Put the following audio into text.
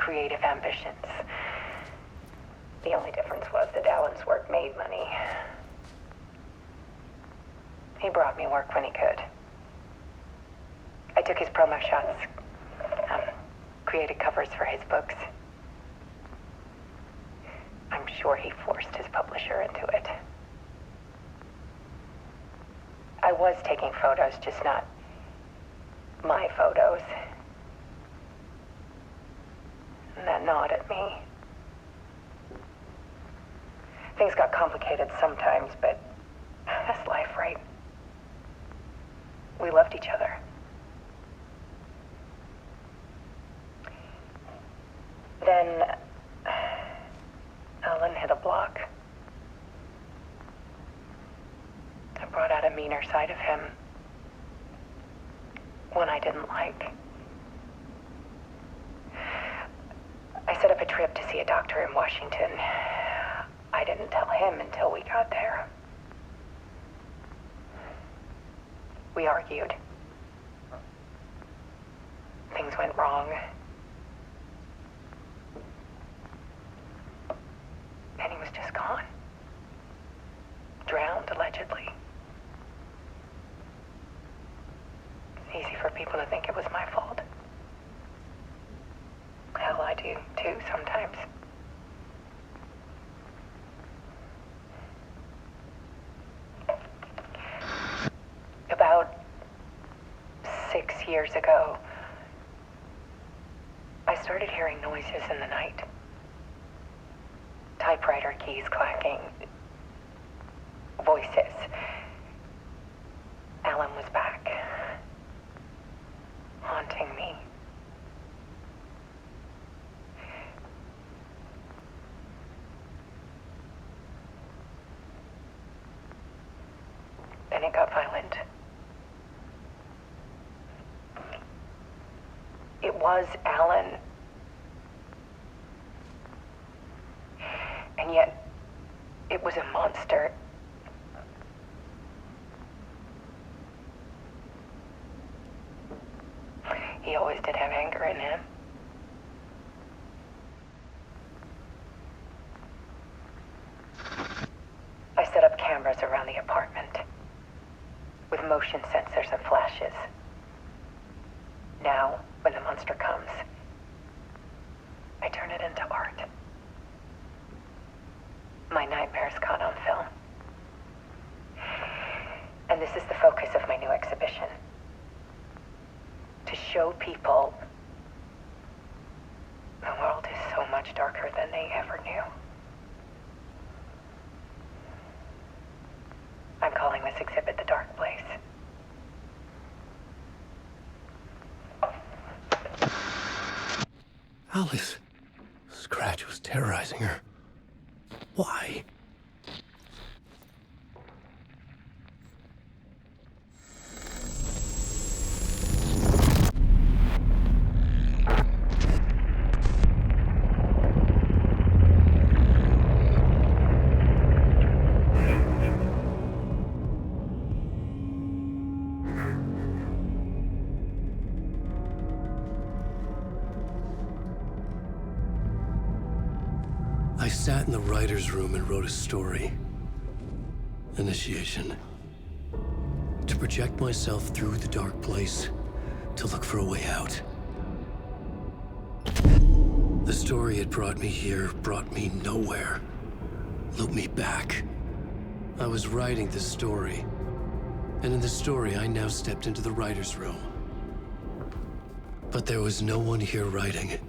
creative ambitions. The only difference was that Alan's work made money. He brought me work when he could. I took his promo shots, created covers for his books. I'm sure he forced his publisher into it. I was taking photos, just not my photos. And that gnawed at me. Things got complicated sometimes, but that's life, right? We loved each other. Then Alan hit a block. I brought out a meaner side of him. One I didn't like. I set up a trip to see a doctor in Washington. I didn't tell him until we got there. We argued. Things went wrong. And he was just gone. Drowned, allegedly. It's easy for people to think it was my fault. Hell, I do, too, sometimes. About 6 years ago, I started hearing noises in the night. Typewriter keys clacking. Voices. Alan was back. Haunting me. Then it got violent. It was Alan. And yet, it was a monster. He always did have anger in him. I set up cameras around the apartment with motion sensors and flashes. Now, when the monster comes, I turn it into art. My nightmares caught on film. And this is the focus of my new exhibition. To show people the world is so much darker than they ever knew. I'm calling this exhibit The Dark Place. Alice. Scratch was terrorizing her. Why? I sat in the writer's room and wrote a story. Initiation. To project myself through the dark place, to look for a way out. The story had brought me here, brought me nowhere. Looped me back. I was writing the story. And in the story, I now stepped into the writer's room. But there was no one here writing it.